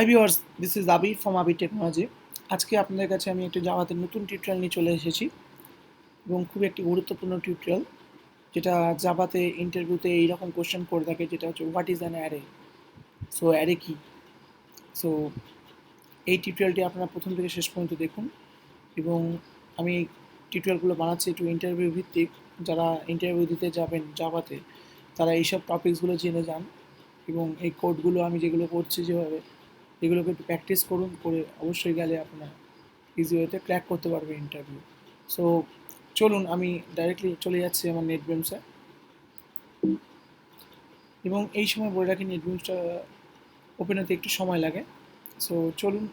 Hi viewers, this is Abir from Abir technology. আজকে আপনাদের কাছে আমি একটি জাভাতে নতুন টিউটোরিয়াল নিয়ে চলে এসেছি এবং খুব একটি গুরুত্বপূর্ণ টিউটোরিয়াল, যেটা জাভাতে ইন্টারভিউতে এইরকম কোশ্চেন করে থাকে, যেটা হচ্ছে what is an array. So array কী? সো এই টিউটোরিয়ালটি আপনারা প্রথম থেকে শেষ পর্যন্ত দেখুন এবং আমি টিউটোরিয়ালগুলো বানাচ্ছি একটু ইন্টারভিউ ভিত্তিক। যারা ইন্টারভিউ দিতে যাবেন জাভাতে, তারা এইসব টপিকসগুলো জেনে যান এবং এই কোডগুলো আমি যেগুলো করছি যেভাবে, এগুলোকে একটু প্র্যাকটিস করুন, করে অবশ্যই গেলে আপনার ইজি ওয়েতে ক্র্যাক করতে পারবে ইন্টারভিউ। সো চলুন, আমি ডাইরেক্টলি চলে যাচ্ছি আমার নেটবিমসে এবং এই সময় বলে রাখি নেটবিমসটা ওপেন হতে একটু সময় লাগে। সো চলুন,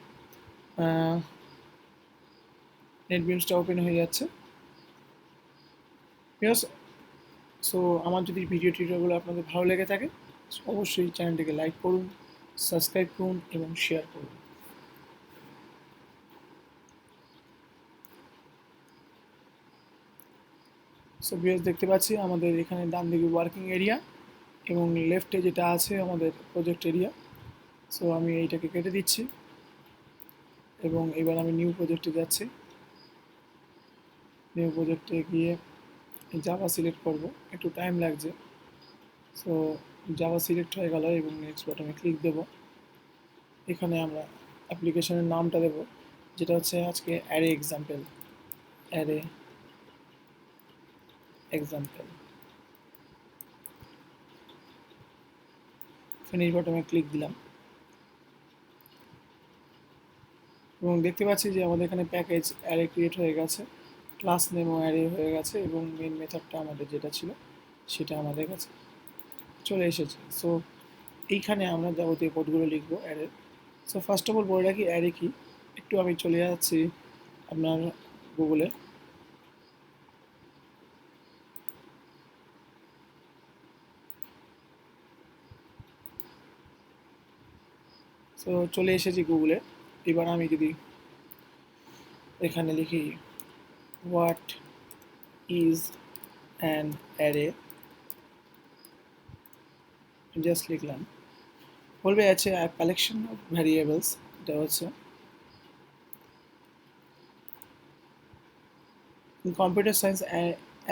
নেটবিমসটা ওপেন হয়ে যাচ্ছে। বিকজ সো আমার যদি ভিডিও টিউটোরিয়ালগুলো আপনাদের ভালো লেগে থাকে, অবশ্যই চ্যানেলটিকে লাইক করুন, সাবস্ক্রাইব করুন এবং শেয়ার করুন। সো ভিউয়ার্স, দেখতে পাচ্ছি আমাদের এখানে ডান দিকে ওয়ার্কিং এরিয়া এবং লেফটে যেটা আছে আমাদের প্রজেক্ট এরিয়া। সো আমি এইটাকে কেটে দিচ্ছি এবং এবার আমি নিউ প্রজেক্টে যাচ্ছি। নিউ প্রজেক্টে গিয়ে জাভা সিলেক্ট করব, একটু টাইম লাগছে। সো জাভা সিলেক্ট হয়ে গেল এবং নেক্সট বাটনে ক্লিক দেব। এখানে আমরা অ্যাপ্লিকেশনের নামটা দেব, যেটা হচ্ছে আজকে array example. Array example, finish বাটনে ক্লিক দিলাম এবং দেখতে পাচ্ছি যে আমাদের এখানে প্যাকেজ অ্যারে ক্রিয়েট হয়ে গেছে, ক্লাস নেমও অ্যারে হয়ে গেছে এবং মেন মেথডটা আমাদের যেটা ছিল সেটা আমাদের কাছে চলে এসেছে। সো এইখানে আমরা যাবতীয় কোডগুলো লিখবো array. So first of all বলে রাখি অ্যারে কি। একটু আমি চলে যাচ্ছি আপনার গুগলে। সো চলে এসেছি গুগলে। এবার আমি যদি এখানে লিখি what is an array, just লিখলাম, বলবে আছে কালেকশন অফ ভ্যারিয়েবলস। এটা হচ্ছে in computer science,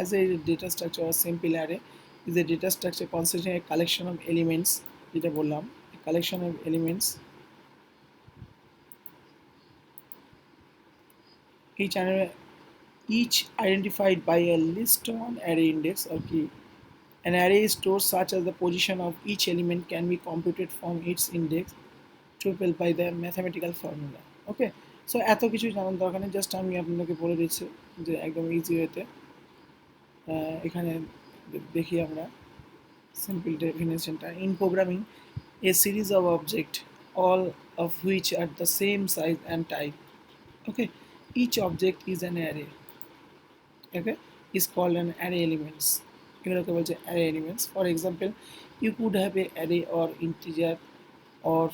as a data structure or simple array is a data structure consisting of a collection of elements, যেটা বললাম, a collection of elements each array, each identified by a list on array index or key. An array is stored such as the position of each element can be computed from its index tuple by the mathematical formula. Okay, so এত কিছু জানার দরকার নেই, just আমি আপনাকে বলে দিচ্ছি যে একদম ইজি ওয়েতে। এখানে দেখি আমরা simple definition. In programming, a series of objects, all of which are the same size and type. Okay, each object is an array. Okay, is called an array elements. এগুলোকে বলছে array elements. For example, you could have an array or integer or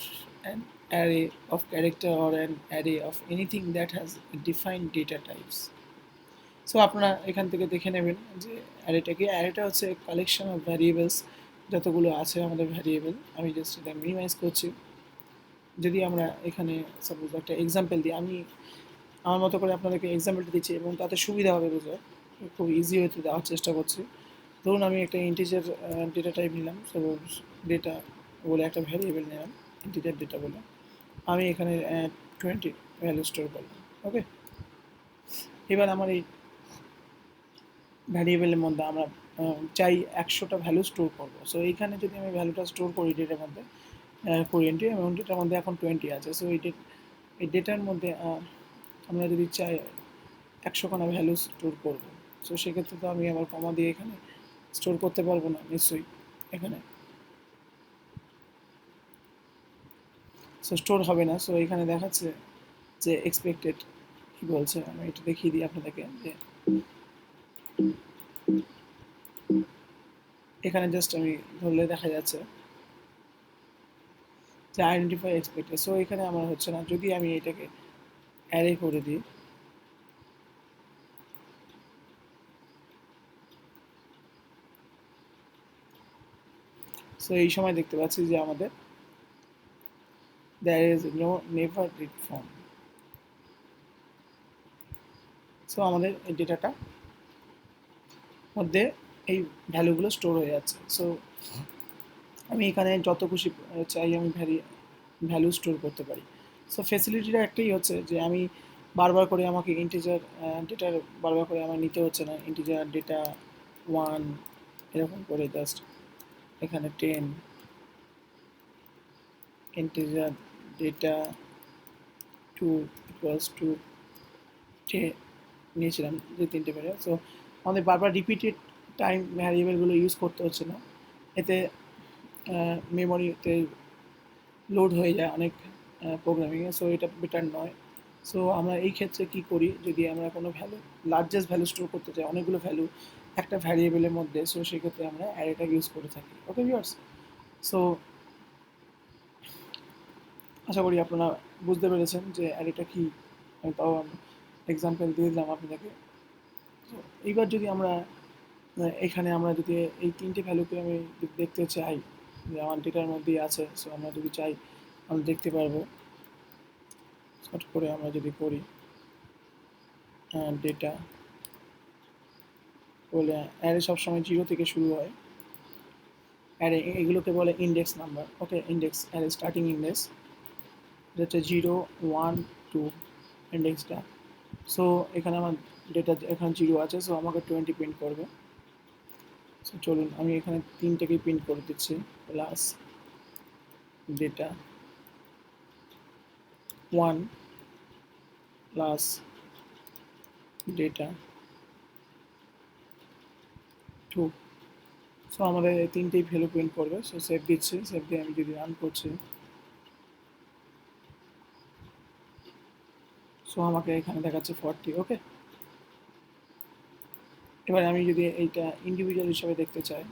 an array of character or an array of anything that has defined data types. So আপনারা এখান থেকে দেখে নেবেন যে অ্যারেটা কি। অ্যারেটা হচ্ছে কালেকশন অফ ভ্যারিয়েবলস, যতগুলো আছে আমাদের ভ্যারিয়েবল। আমি জাস্ট এটা মিনিমাইজ করছি। যদি আমরা এখানে সাপোজ একটা এক্সাম্পল দিই, আমি আমার মতো করে আপনাদেরকে এক্সাম্পলটা দিচ্ছি এবং তাতে সুবিধা হবে বুঝে, খুব ইজি হতে দেওয়ার চেষ্টা করছি। ধরুন আমি একটা ইন্টিজার ডেটা টাইপ নিলাম, সাপোজ ডেটা বলে একটা ভ্যারিয়েবল নিলাম, ইন্টিজার ডেটা বলে। আমি এখানে 20 ভ্যালু স্টোর করলাম। ওকে, এবার আমার এই ভ্যারিয়েবলের মধ্যে আমরা চাই 100টা ভ্যালু স্টোর করবো। সো এইখানে যদি আমি ভ্যালুটা স্টোর করি ডেটার মধ্যে 20 এবং ডেটার মধ্যে এখন 20 আছে। সো এই ডেটার মধ্যে আমরা যদি চাই 100খানা ভ্যালু স্টোর করবো, সো সেক্ষেত্রে তো আমি আবার কমা দিয়ে এখানে স্টোর করতে পারবো না নিশ্চয়ই। এখানে সো স্টোর হবে না। সো এখানে দেখাচ্ছে যে এক্সপেক্টেড কী বলছে, আমি এটা দেখিয়ে দিই আপনাদেরকে যে এখানে জাস্ট আমি ধরলে দেখা যাচ্ছে যে আইডেন্টিফাই এক্সপেক্টেড। সো এখানে আমার হচ্ছে না। যদি আমি এটাকে অ্যারে করে দিই, সো এই সময় দেখতে পাচ্ছি যে আমাদের there is no never read form. So আমাদের এই ডেটাটা মধ্যে এই ভ্যালুগুলো স্টোর হয়ে যাচ্ছে। সো আমি এখানে যত খুশি চাই আমি ভ্যালু স্টোর করতে পারি। সো ফেসিলিটিটা একটাই হচ্ছে যে আমি বারবার করে আমাকে ইন্টিজার ডেটার বারবার করে আমার নিতে হচ্ছে না। ইন্টিজার ডেটা 1 এরকম করে জাস্ট এখানে 10, ইন্টিজার ডেটা 2 ইকুয়ালস টু 10 নিয়েছিলাম যে 3টে ভ্যারিয়েবল। সো আমাদের বারবার রিপিটেড টাইম ভ্যারিয়েবলগুলো ইউজ করতে হচ্ছে না। এতে মেমোরিতে লোড হয়ে যায় অনেক প্রোগ্রামিংয়ে। সো এটা বেটার নয়। সো আমরা এই ক্ষেত্রে কী করি, যদি আমরা কোনো ভ্যালু লার্জেস্ট ভ্যালু স্টোর করতে চাই, অনেকগুলো ভ্যালু একটা ভ্যারিয়েবলের মধ্যে, সো সেক্ষেত্রে আমরা অ্যারেটা ইউজ করে থাকি। ওকে ভিউয়ার্স, সো আশা করি আপনারা বুঝতে পেরেছেন যে অ্যারেটা কী। আমি তাও এক্সাম্পল দিয়ে দিলাম আপনাদেরকে। তো এইবার যদি আমরা এখানে আমরা যদি এই 3টে ভ্যালুকে আমি দেখতে চাই যে আমার ডেটার মধ্যেই আছে, সো আমরা যদি চাই আমরা দেখতে পারবো। শর্ট করে আমরা যদি করি ডেটা বলে, অ্যারে সবসময় 0 থেকে শুরু হয়। অ্যারে এগুলোকে বলে ইন্ডেক্স নাম্বার। ওকে, ইন্ডেক্স অ্যারে স্টার্টিং ইন্ডেক্স হচ্ছে 0, 1, 2 ইন্ডেক্সটা। সো এখানে আমার ডেটা এখানে 0 আছে, সো আমাকে 20 প্রিন্ট করবে। সো চলুন আমি এখানে 3টেকেই প্রিন্ট করে দিচ্ছি। Plus data 1 plus data 2। So আমাদের এই 3টেই ভ্যালু প্রিন্ট করবে। সো সেভ দিচ্ছি, সেভ দিয়ে আমি যদি রান করছি, সো আমাকে এখানে দেখাচ্ছে 40। ওকে, এবার আমি যদি এইটা ইন্ডিভিজুয়াল হিসাবে দেখতে চাই,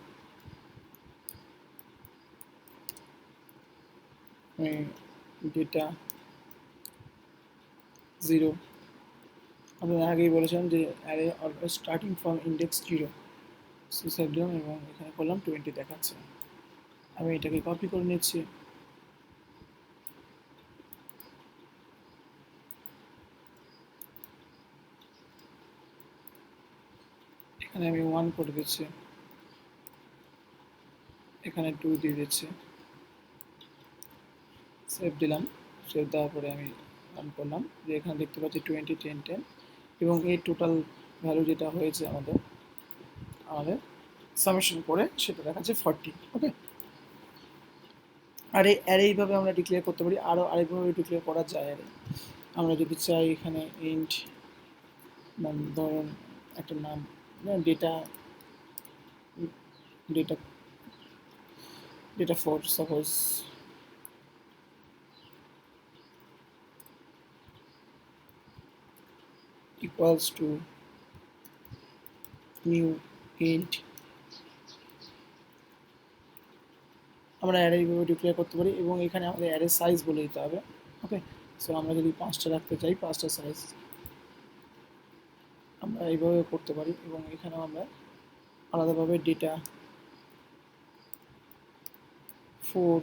আমি ডেটা 0, আপনারা আগেই বলেছিলাম যে array always starting from index 0। So save দিলাম এবং এখানে করলাম 20 দেখাচ্ছে। আমি এটাকে কপি করে নিচ্ছি, এখানে আমি 1 করে দিচ্ছি, এখানে 2 দিয়ে দিচ্ছি, সেভ দিলাম। সেভ দেওয়ার পরে আমি রান করলাম, যে এখানে দেখতে পাচ্ছি 20, 10, 10 এবং এই টোটাল ভ্যালু যেটা হয়েছে আমাদের আমাদের সামেশন করে সেটা দেখাচ্ছে 40। ওকে, আর এই অ্যারে এইভাবে আমরা ডিক্লেয়ার করতে পারি। আরও আরেকভাবে ডিক্লেয়ার করা যায় অ্যারে। আমরা যদি চাই এখানে ইন্ট নাম, ধরুন একটা নাম data data data 4 suppose, equals to new int। আমরা অ্যারে এইভাবে ডিক্লেয়ার করতে পারি এবং এখানে আমাদের অ্যারে সাইজ বলে দিতে হবে। ওকে, সো আমরা যদি 5টা রাখতে চাই, 5টা সাইজ আমরা এইভাবে করতে পারি এবং এখানেও আমরা আলাদাভাবে ডেটা 4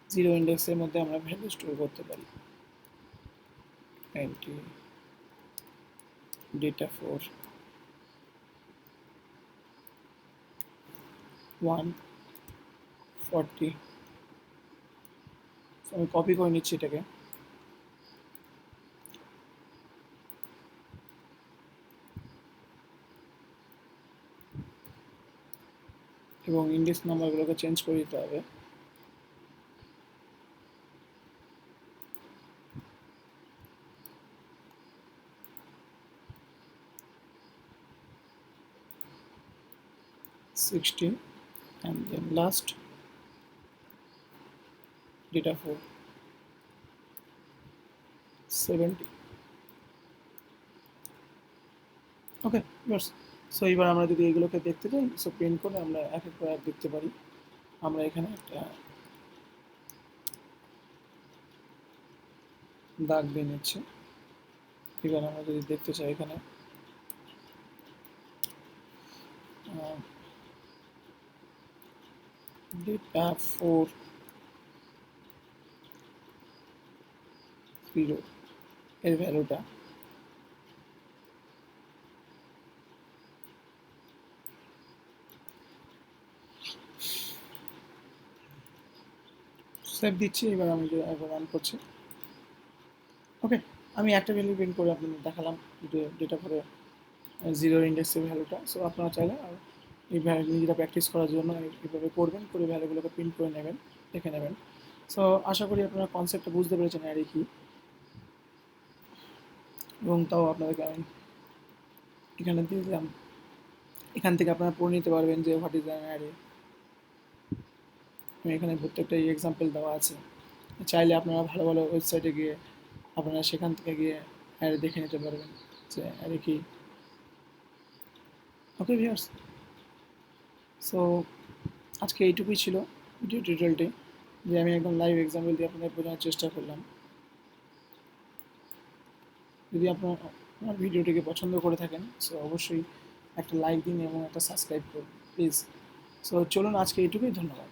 0 ইন্ডেক্সের মধ্যে আমরা ভ্যালু স্টোর করতে পারি। ডেটা 4 140। আমি কপি করে নিচ্ছি এটাকে এবং ইন্ডেক্স নাম্বারগুলোকে চেঞ্জ করে দিতে হবে। $60 and then last data for 70। Okay bus. So এবার আমরা যদি এগুলোকে দেখতে চাই, সো প্রিন্ট করে আমরা এক এক করে দেখতে পারি। আমরা এখানে একটা দাগ দিয়ে নিচ্ছি। এবার আমরা যদি দেখতে চাই এখানে ডেটা 4 0 এর ভ্যালুটা সেভ দিচ্ছি। এবার আমি একবার রান করছি। ওকে, আমি একটা ভ্যালু প্রিন্ট করে আপনাদের দেখালাম, যেটা করে 0 ইন্ডেক্সের ভ্যালুটা। সো আপনারা চাইলে এই ভ্যালু নিজেরা প্র্যাকটিস করার জন্য এইভাবে করবেন, করে ভ্যালুগুলোকে প্রিন্ট করে নেবেন, দেখে নেবেন। সো আশা করি আপনারা কনসেপ্টটা বুঝতে পেরেছেন অ্যারে কি, এবং তাও আপনাদেরকে আমি এখানে দিয়ে দিলাম। এখান থেকে আপনারা পড়ে নিতে পারবেন যে হোয়াট ইজ অ্যান অ্যারে। এখানে প্রত্যেকটা এক্সাম্পল দেওয়া আছে। চাইলে আপনারা ভালো ভালো ওয়েবসাইটে গিয়ে আপনারা সেখান থেকে গিয়ে অ্যারে দেখে নিতে পারবেন যে অ্যারে কি। ওকে ভিউয়ার্স, সো আজকে এইটুকুই ছিল ভিডিও টিউটোরিয়ালটি, যে আমি একদম লাইভ এক্সাম্পল দিয়ে আপনাদের বোঝানোর চেষ্টা করলাম। যদি আপনার আমার ভিডিওটিকে পছন্দ করে থাকেন, সো অবশ্যই একটা লাইক দিন এবং একটা সাবস্ক্রাইব করুন প্লিজ। সো চলুন আজকে এইটুকুই, ধন্যবাদ।